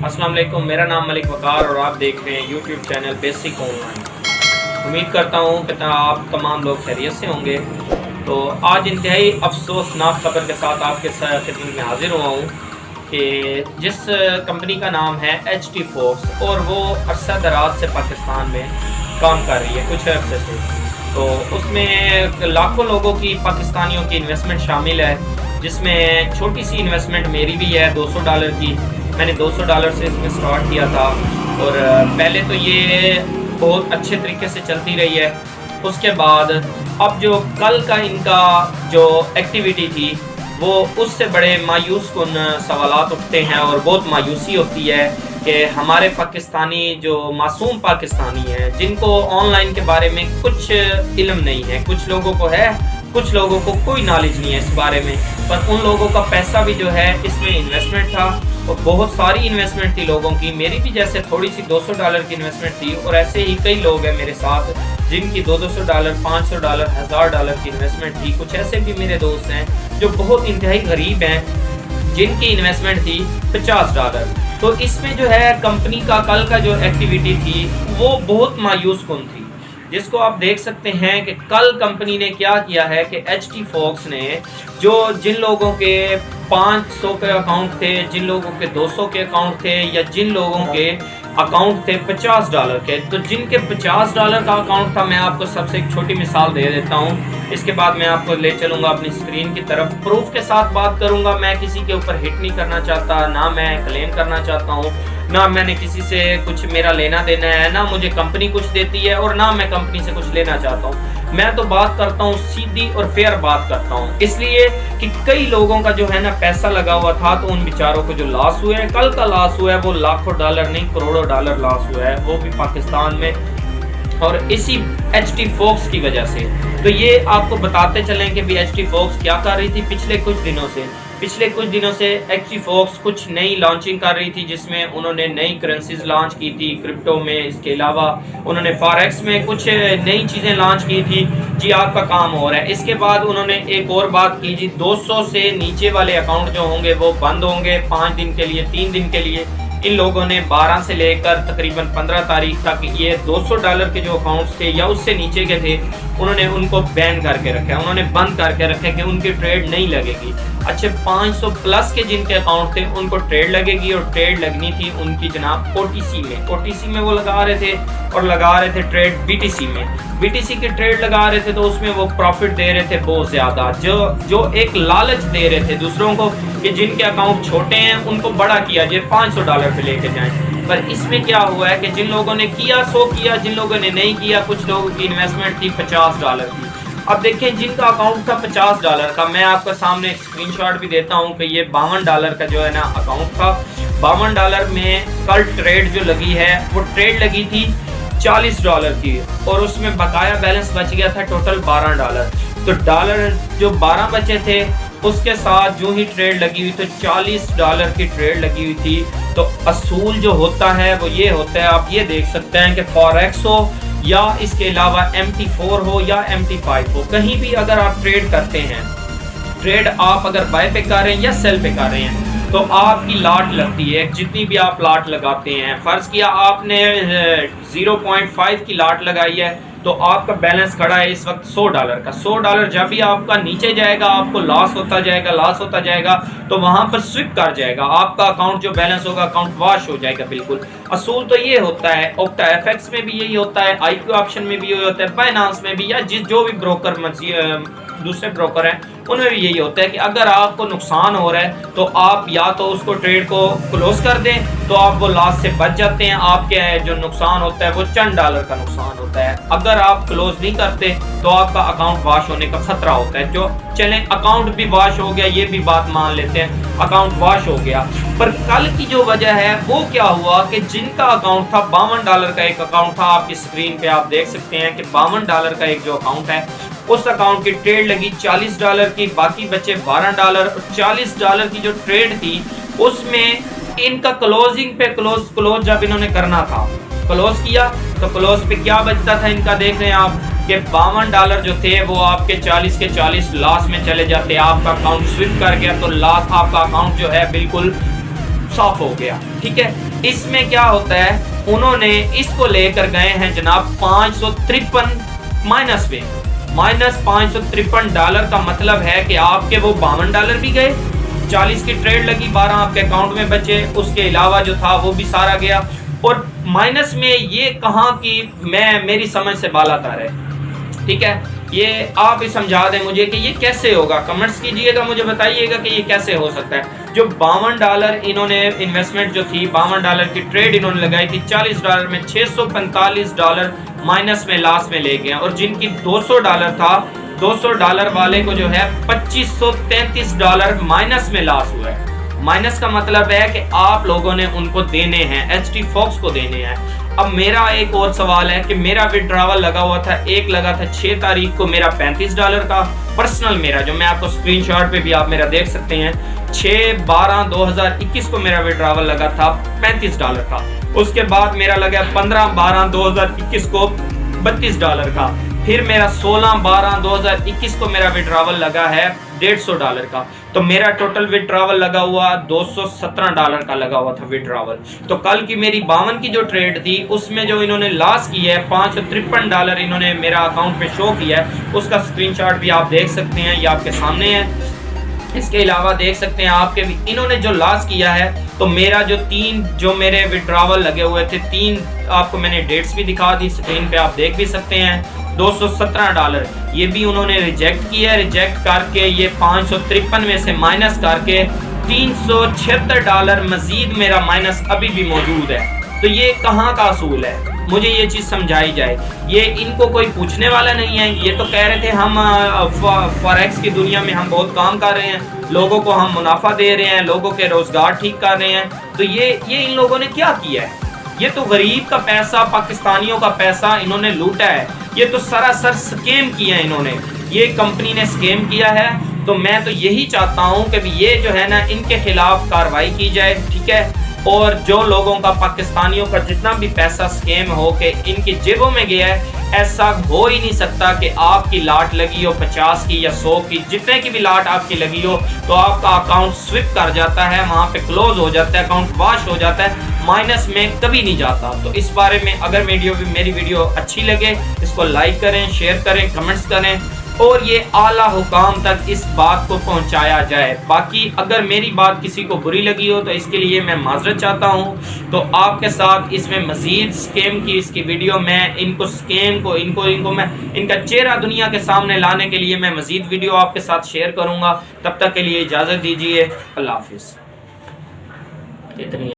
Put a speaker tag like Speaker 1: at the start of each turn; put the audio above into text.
Speaker 1: अस्सलाम वालेकुम, मेरा नाम मलिक वकार और आप देख रहे हैं यूट्यूब चैनल बेसिक ऑनलाइन। उम्मीद करता हूँ कि आप तमाम लोग खैरियत से होंगे। तो आज इंतहाई अफसोसनाक खबर के साथ आपके खिदमत में हाजिर हुआ हूँ कि जिस कंपनी का नाम है HT Fox और वो अरसा दराज से पाकिस्तान में काम कर रही है कुछ अरसे से, तो उसमें लाखों लोगों की पाकिस्तानियों की इन्वेस्टमेंट शामिल है, जिसमें छोटी सी इन्वेस्टमेंट मेरी भी है $200 की। मैंने $200 से इसमें स्टार्ट किया था और पहले तो ये बहुत अच्छे तरीके से चलती रही है। उसके बाद अब जो कल का इनका जो एक्टिविटी थी वो उससे बड़े मायूस कुन सवालात उठते हैं और बहुत मायूसी होती है कि हमारे पाकिस्तानी जो मासूम पाकिस्तानी हैं, जिनको ऑनलाइन के बारे में कुछ इल्म नहीं है, कुछ लोगों को है, कुछ लोगों को कोई नॉलेज नहीं है इस बारे में, पर उन लोगों का पैसा भी जो है इसमें इन्वेस्टमेंट था और बहुत सारी इन्वेस्टमेंट थी लोगों की। मेरी भी जैसे थोड़ी सी $200 की इन्वेस्टमेंट थी और ऐसे ही कई लोग हैं मेरे साथ जिनकी $200, $500, $1000 की इन्वेस्टमेंट थी। कुछ ऐसे भी मेरे दोस्त हैं जो बहुत इंतहाई गरीब हैं जिनकी इन्वेस्टमेंट थी $50। तो इसमें जो है कंपनी का कल का जो एक्टिविटी थी वो बहुत मायूस कुन थी, जिसको आप देख सकते हैं कि कल कंपनी ने क्या किया है कि HT Fox ने जो जिन लोगों के 500 के अकाउंट थे, जिन लोगों के 200 के अकाउंट थे या जिन लोगों के अकाउंट थे $50 के, तो जिनके $50 का अकाउंट था, मैं आपको सबसे एक छोटी मिसाल दे देता हूँ, इसके बाद मैं आपको ले चलूँगा अपनी स्क्रीन की तरफ, प्रूफ के साथ बात करूँगा। मैं किसी के ऊपर हिट नहीं करना चाहता, ना मैं क्लेम करना चाहता हूँ, ना मैंने किसी से कुछ मेरा लेना देना है, ना मुझे कंपनी कुछ देती है और ना मैं कंपनी से कुछ लेना चाहता हूँ। मैं तो बात करता हूँ सीधी और फेयर बात करता हूँ, इसलिए कि कई लोगों का जो है ना पैसा लगा हुआ था, तो उन बेचारों को जो लॉस हुए हैं, कल का लॉस हुआ है वो लाखों डॉलर नहीं करोड़ों डॉलर लॉस हुआ है, वो भी पाकिस्तान में, और इसी HT Fox की वजह से। तो ये आपको बताते चलें कि भी HT Fox क्या कर रही थी पिछले कुछ दिनों से HT Fox कुछ नई लॉन्चिंग कर रही थी, जिसमें उन्होंने नई करेंसीज लॉन्च की थी क्रिप्टो में। इसके अलावा उन्होंने फॉरेक्स में कुछ नई चीज़ें लॉन्च की थी। जी आपका काम हो रहा है। इसके बाद उन्होंने एक और बात की जी, 200 से नीचे वाले अकाउंट जो होंगे वो बंद होंगे 5 दिन के लिए, 3 दिन के लिए। इन लोगों ने 12 से लेकर तकरीबन 15 तारीख तक ये $200 के जो अकाउंट्स थे या उससे नीचे के थे, उन्होंने उनको बैन करके रखा है, उन्होंने बंद करके रखा है कि उनकी ट्रेड नहीं लगेगी। अच्छे 500 प्लस के जिनके अकाउंट थे उनको ट्रेड लगेगी और ट्रेड लगनी थी उनकी जनाब OTC में वो लगा रहे थे और लगा रहे थे ट्रेड BTC की ट्रेड लगा रहे थे, तो उसमें वो प्रॉफिट दे रहे थे बहुत ज़्यादा, जो एक लालच दे रहे थे दूसरों को कि जिनके अकाउंट छोटे हैं उनको बड़ा किया जाए, $500 पे लेके जाएं। पर इसमें क्या हुआ है कि जिन लोगों ने किया सो किया, जिन लोगों ने नहीं किया, कुछ लोगों की इन्वेस्टमेंट थी $50 की। अब देखें जिनका अकाउंट था $50 का, मैं आपका सामने स्क्रीनशॉट भी देता हूं कि ये $52 का जो है ना अकाउंट था। $52 में कल ट्रेड जो लगी है वो ट्रेड लगी थी $40 की और उसमें बकाया बैलेंस बच गया था टोटल $12। तो डॉलर जो 12 बचे थे उसके साथ जो ही ट्रेड लगी हुई तो $40 की ट्रेड लगी हुई थी। तो असूल जो होता है वो ये होता है, आप ये देख सकते हैं कि फॉरेक्स हो या इसके अलावा MT4 हो या MT5 हो, कहीं भी अगर आप ट्रेड करते हैं, ट्रेड आप अगर बाय पे कर रहे हैं या सेल पे कर रहे हैं, तो आपकी लाट लगती है। जितनी भी आप लाट लगाते हैं, फर्ज किया आपने 0.5 की लाट लगाई है, तो आपका बैलेंस खड़ा है इस वक्त $100 का। $100 जब भी आपका नीचे जाएगा, आपको लॉस होता जाएगा, तो वहां पर स्विप कर जाएगा, आपका अकाउंट जो बैलेंस होगा अकाउंट वॉश हो जाएगा बिल्कुल। असूल तो ये होता है, OctaFX में भी यही होता है, IQ ऑप्शन में भी यही होता है, बाइनांस में भी, या जो भी ब्रोकर दूसरे ब्रोकर हैं उनमें भी यही होता है कि अगर आपको नुकसान हो रहा है तो आप या तो उसको ट्रेड को क्लोज कर दें, तो आप वो लॉस से बच जाते हैं। आपके जो नुकसान होता है वो चंद डॉलर का नुकसान होता है। अगर आप क्लोज नहीं करते तो आपका अकाउंट वॉश होने का खतरा होता है। जो चलें अकाउंट भी वॉश हो गया, ये भी बात मान लेते हैं, अकाउंट वॉश हो गया, पर कल की जो वजह है वो क्या हुआ कि जिनका अकाउंट था $52 का एक अकाउंट था, आपकी स्क्रीन पे आप देख सकते हैं कि $52 का एक जो अकाउंट है, उस अकाउंट की ट्रेड लगी $40 की, बाकी बचे $12 और $40 की जो ट्रेड थी उसमें इनका क्लोजिंग पे क्लोज जब इन्होंने करना था, क्लोज किया तो क्लोज पे क्या बचता था इनका, देख रहे हैं आप कि $52 जो थे वो आपके 40 के 40 लॉस में चले जाते। आपका अकाउंट स्विप कर गया तो लॉस, आपका अकाउंट जो है बिल्कुल صاف ہو گیا. ٹھیک ہے, اس میں کیا ہوتا ہے, انہوں نے اس کو لے کر گئے ہیں جناب 553 مائنس میں. مائنس $553 کا مطلب ہے کہ آپ کے وہ $52 بھی گئے, 40 کی ٹریڈ لگی, 12 آپ کے اکاؤنٹ میں بچے, اس کے علاوہ جو تھا وہ بھی سارا گیا. اور مائنس میں یہ کہاں کی میری سمجھ سے بالا تر ہے. ٹھیک ہے, یہ آپ ہی سمجھا دیں مجھے کہ یہ کیسے ہوگا, کمنٹس کیجئے گا, مجھے بتائیے گا کہ یہ کیسے ہو سکتا ہے. جو $52 انہوں نے انویسٹمنٹ جو تھی, $52 کی ٹریڈ انہوں نے لگائی تھی, $40 میں $645 مائنس میں لاس میں لے گئے, اور جن کی $200 تھا, $200 والے کو جو ہے $2533 مائنس میں لاس ہوا ہے. مائنس کا مطلب ہے کہ آپ لوگوں نے ان کو دینے ہیں, ایچ ٹی فاکس کو دینے ہیں. اب میرا ایک اور سوال ہے کہ میرا وڈراول لگا ہوا تھا, ایک لگا تھا 6 تاریخ کو میرا $35 کا پرسنل, میرا جو میں آپ کو سکرین شاٹ پہ بھی آپ میرا دیکھ سکتے ہیں, 6/12/2021 کو میرا وڈراول لگا تھا $35 کا. اس کے بعد میرا لگا 15/12/2021 کو $32 کا. پھر میرا 16/12/2021 کو میرا وڈراول لگا ہے $150 کا. تو میرا ٹوٹل وڈراول لگا ہوا $217 کا لگا ہوا تھا وڈراول. تو کل کی میری 52 کی جو ٹریڈ تھی, اس میں جو انہوں نے لاس کیا ہے $553 انہوں نے میرا اکاؤنٹ پہ شو کیا ہے, اس کا سکرین شاٹ بھی آپ دیکھ سکتے ہیں, یہ آپ کے سامنے ہے. اس کے علاوہ دیکھ سکتے ہیں آپ کے بھی انہوں نے جو لاس کیا ہے. تو میرا جو میرے وڈراول لگے ہوئے تھے, 3 آپ کو میں نے ڈیٹس بھی دکھا دی سکرین پہ, آپ دیکھ بھی سکتے ہیں. $217 یہ بھی انہوں نے ریجیکٹ کیا ہے, ریجیکٹ کر کے یہ 553 میں سے مائنس کر کے $376 مزید میرا مائنس ابھی بھی موجود ہے. تو یہ کہاں کا اصول ہے, مجھے یہ چیز سمجھائی جائے. یہ ان کو کوئی پوچھنے والا نہیں ہے. یہ تو کہہ رہے تھے ہم فوریکس کی دنیا میں ہم بہت کام کر رہے ہیں, لوگوں کو ہم منافع دے رہے ہیں, لوگوں کے روزگار ٹھیک کر رہے ہیں. تو یہ ان لوگوں نے کیا کیا ہے؟ یہ تو غریب کا پیسہ, پاکستانیوں کا پیسہ انہوں نے لوٹا ہے. یہ تو سراسر سکیم کیا ہے انہوں نے, یہ کمپنی نے سکیم کیا ہے. تو میں تو یہی چاہتا ہوں کہ یہ جو ہے نا, ان کے خلاف کارروائی کی جائے. ٹھیک ہے, اور جو لوگوں کا, پاکستانیوں کا جتنا بھی پیسہ سکیم ہو کے ان کی جیبوں میں گیا ہے, ایسا ہو ہی نہیں سکتا کہ آپ کی لاٹ لگی ہو 50 کی یا 100 کی, جتنے کی بھی لاٹ آپ کی لگی ہو, تو آپ کا اکاؤنٹ سوئپ کر جاتا ہے, وہاں پہ کلوز ہو جاتا ہے, اکاؤنٹ واش ہو جاتا ہے, مائنس میں کبھی نہیں جاتا. تو اس بارے میں اگر میری ویڈیو اچھی لگے, اس کو لائک کریں, شیئر کریں, کمنٹس کریں, اور یہ اعلیٰ حکام تک اس بات کو پہنچایا جائے. باقی اگر میری بات کسی کو بری لگی ہو تو اس کے لیے میں معذرت چاہتا ہوں. تو آپ کے ساتھ اس میں مزید سکیم کی اس کی ویڈیو میں ان کو میں ان کا چہرہ دنیا کے سامنے لانے کے لیے میں مزید ویڈیو آپ کے ساتھ شیئر کروں گا. تب تک کے لیے اجازت دیجیے, اللہ حافظ. اتنی